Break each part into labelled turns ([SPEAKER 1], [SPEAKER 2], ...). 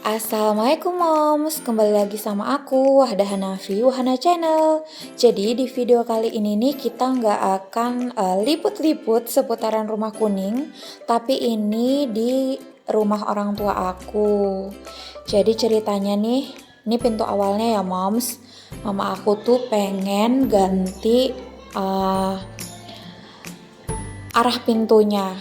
[SPEAKER 1] Assalamualaikum moms, kembali lagi sama aku Wahdah Hanafi, Wahana Channel. Jadi di video kali ini nih kita nggak akan liput-liput seputaran rumah kuning, tapi ini di rumah orang tua aku. Jadi ceritanya nih, ini pintu awalnya ya moms. Mama aku tuh pengen ganti arah pintunya.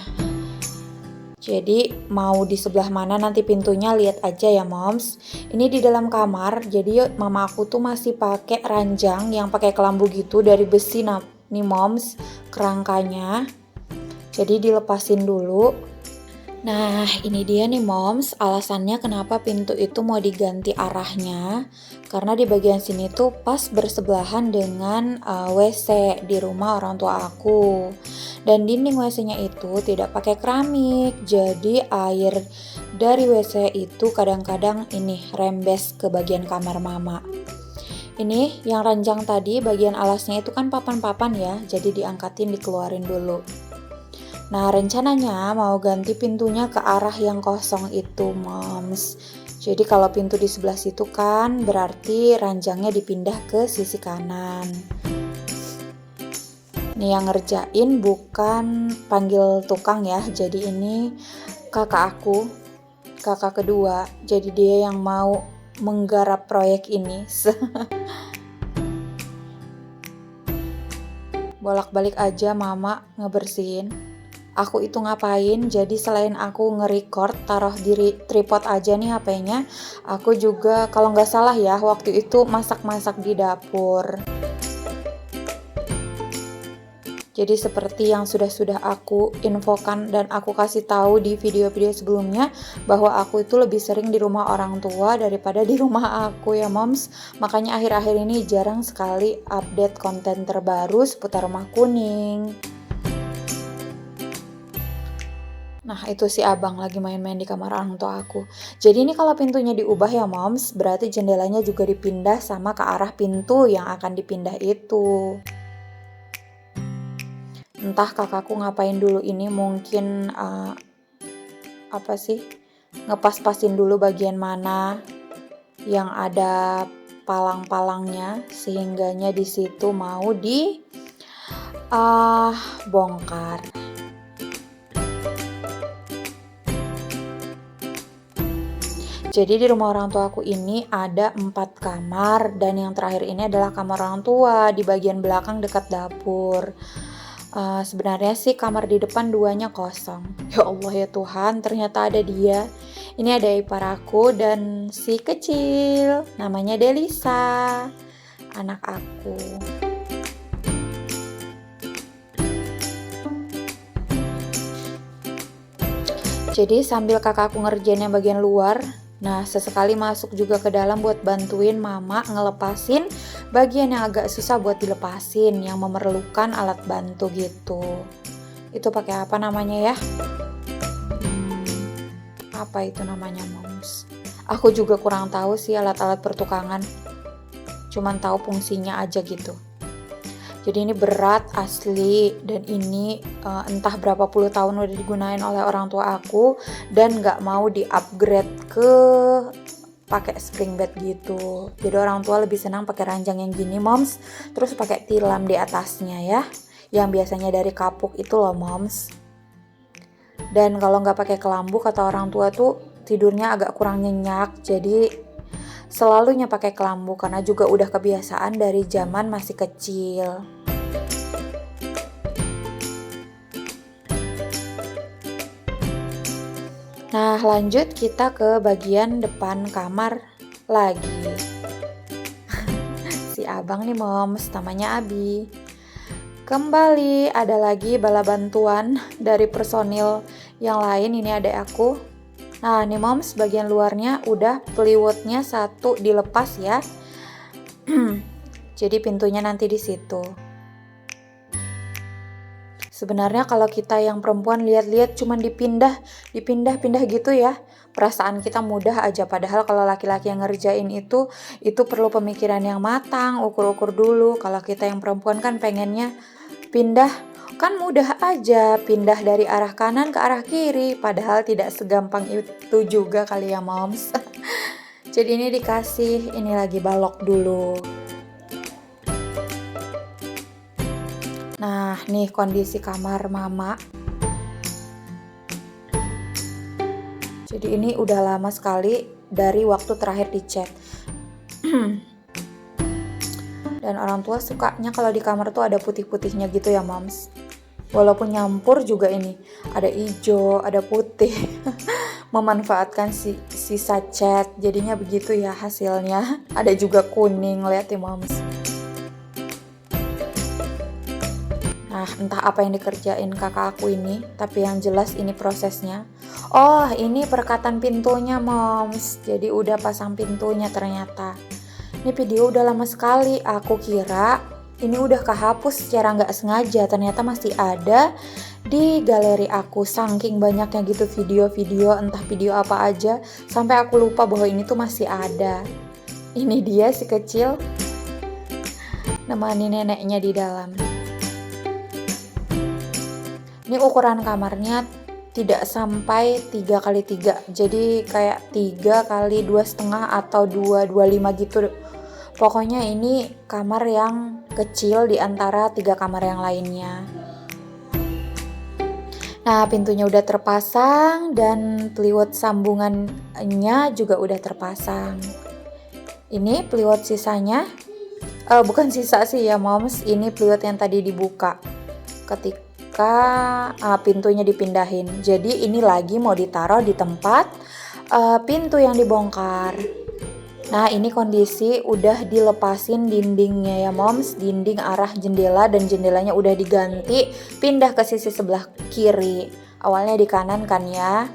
[SPEAKER 1] Jadi mau di sebelah mana nanti pintunya lihat aja ya moms. Ini di dalam kamar. Jadi mama aku tuh masih pakai ranjang yang pakai kelambu gitu dari besi nih moms, kerangkanya. Jadi dilepasin dulu. Nah, ini dia nih moms, alasannya kenapa pintu itu mau diganti arahnya. Karena di bagian sini tuh pas bersebelahan dengan WC di rumah orang tua aku. Dan dinding WC-nya itu tidak pakai keramik. Jadi air dari WC itu kadang-kadang ini rembes ke bagian kamar mama. Ini yang ranjang tadi bagian alasnya itu kan papan-papan ya. Jadi diangkatin dikeluarin dulu. Nah, rencananya mau ganti pintunya ke arah yang kosong itu, moms. Jadi kalau pintu di sebelah situ kan berarti ranjangnya dipindah ke sisi kanan. Nih yang ngerjain bukan panggil tukang ya. Jadi ini kakak aku, kakak kedua. Jadi dia yang mau menggarap proyek ini. Bolak-balik aja mama ngebersihin. Aku itu ngapain, jadi selain aku nge-record taruh di tripod aja nih HP-nya, aku juga kalau nggak salah ya waktu itu masak-masak di dapur. Jadi seperti yang sudah aku infokan dan aku kasih tahu di video-video sebelumnya bahwa aku itu lebih sering di rumah orang tua daripada di rumah aku ya moms. Makanya akhir-akhir ini jarang sekali update konten terbaru seputar rumah kuning. Nah itu si abang lagi main-main di kamar orang tua aku. Jadi ini kalau pintunya diubah ya moms, berarti jendelanya juga dipindah sama ke arah pintu yang akan dipindah itu. Entah kakakku ngapain dulu ini, mungkin ngepas-pasin dulu bagian mana yang ada palang-palangnya, sehingganya di situ mau bongkar. Jadi di rumah orang tua aku ini ada 4 kamar dan yang terakhir ini adalah kamar orang tua di bagian belakang dekat dapur. Sebenarnya sih kamar di depan 2-nya kosong. Ya Allah ya Tuhan, ternyata ada dia. Ini ada ipar aku dan si kecil, namanya Delisa, anak aku. Jadi sambil kakakku ngerjain yang bagian luar, nah sesekali masuk juga ke dalam buat bantuin mama ngelepasin bagian yang agak susah buat dilepasin, yang memerlukan alat bantu gitu. Itu pakai apa namanya ya? Apa itu namanya moms? Aku juga kurang tahu sih alat-alat pertukangan. Cuman tahu fungsinya aja gitu. Jadi ini berat asli dan ini entah berapa puluh tahun udah digunain oleh orang tua aku dan nggak mau di-upgrade ke pakai spring bed gitu. Jadi orang tua lebih senang pakai ranjang yang gini moms, terus pakai tilam di atasnya ya, yang biasanya dari kapuk itu loh moms. Dan kalau nggak pakai kelambu kata orang tua tuh tidurnya agak kurang nyenyak, jadi selalunya pakai kelambu karena juga udah kebiasaan dari zaman masih kecil. Nah lanjut kita ke bagian depan kamar lagi. Si abang nih moms, namanya Abi. Kembali ada lagi bala bantuan dari personil yang lain, ini adek aku. Nah nih moms, bagian luarnya udah plywoodnya satu dilepas ya. Jadi pintunya nanti di situ. Sebenarnya kalau kita yang perempuan lihat-lihat cuman dipindah gitu ya. Perasaan kita mudah aja, padahal kalau laki-laki yang ngerjain itu perlu pemikiran yang matang, ukur-ukur dulu. Kalau kita yang perempuan kan pengennya pindah, kan mudah aja pindah dari arah kanan ke arah kiri, padahal tidak segampang itu juga kali ya moms. Jadi ini dikasih, ini lagi balok dulu. Nah, nih kondisi kamar mama. Jadi ini udah lama sekali dari waktu terakhir dicat. Dan orang tua sukanya kalau di kamar tuh ada putih-putihnya gitu ya, Moms. Walaupun nyampur juga ini, ada hijau, ada putih. Memanfaatkan sisa cat, jadinya begitu ya hasilnya. Ada juga kuning, lihat ya, Moms. Nah, entah apa yang dikerjain kakak aku ini, tapi yang jelas ini prosesnya. Oh, ini perkatan pintunya, Moms. Jadi udah pasang pintunya ternyata. Ini video udah lama sekali, aku kira ini udah kehapus secara nggak sengaja, ternyata masih ada di galeri aku. Saking banyaknya gitu video-video, entah video apa aja, sampai aku lupa bahwa ini tuh masih ada. Ini dia si kecil, nemani neneknya di dalam. Ini ukuran kamarnya tidak sampai 3x3, jadi kayak 3 kali 2,5 atau 2,25 gitu. Pokoknya ini kamar yang kecil di antara 3 kamar yang lainnya. Nah, pintunya udah terpasang dan peliwet sambungannya juga udah terpasang. Ini peliwet sisanya, bukan sisa sih ya, Moms, ini peliwet yang tadi dibuka ketika pintunya dipindahin. Jadi ini lagi mau ditaruh di tempat pintu yang dibongkar. Nah, ini kondisi udah dilepasin dindingnya ya, Moms, dinding arah jendela, dan jendelanya udah diganti, pindah ke sisi sebelah kiri. Awalnya di kanan kan ya.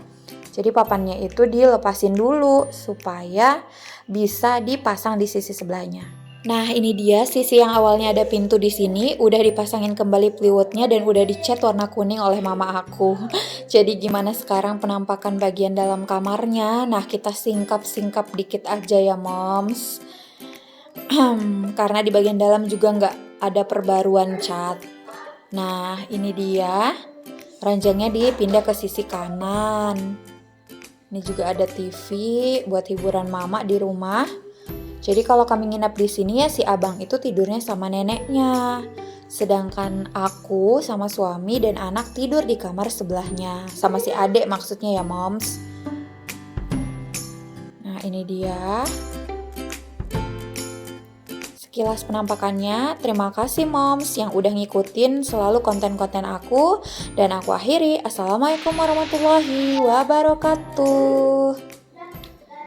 [SPEAKER 1] Jadi papannya itu dilepasin dulu supaya bisa dipasang di sisi sebelahnya. Nah, ini dia sisi yang awalnya ada pintu di sini, udah dipasangin kembali plywoodnya dan udah dicat warna kuning oleh mama aku. Jadi gimana sekarang penampakan bagian dalam kamarnya? Nah, kita singkap-singkap dikit aja ya, Moms. Karena di bagian dalam juga nggak ada perbaruan cat. Nah, ini dia. Ranjangnya dipindah ke sisi kanan. Ini juga ada TV buat hiburan mama di rumah. Jadi kalau kami nginap di sini ya si abang itu tidurnya sama neneknya. Sedangkan aku sama suami dan anak tidur di kamar sebelahnya. Sama si adek maksudnya ya, Moms. Nah, ini dia. Sekilas penampakannya. Terima kasih, Moms, yang udah ngikutin selalu konten-konten aku. Dan aku akhiri. Assalamualaikum warahmatullahi wabarakatuh.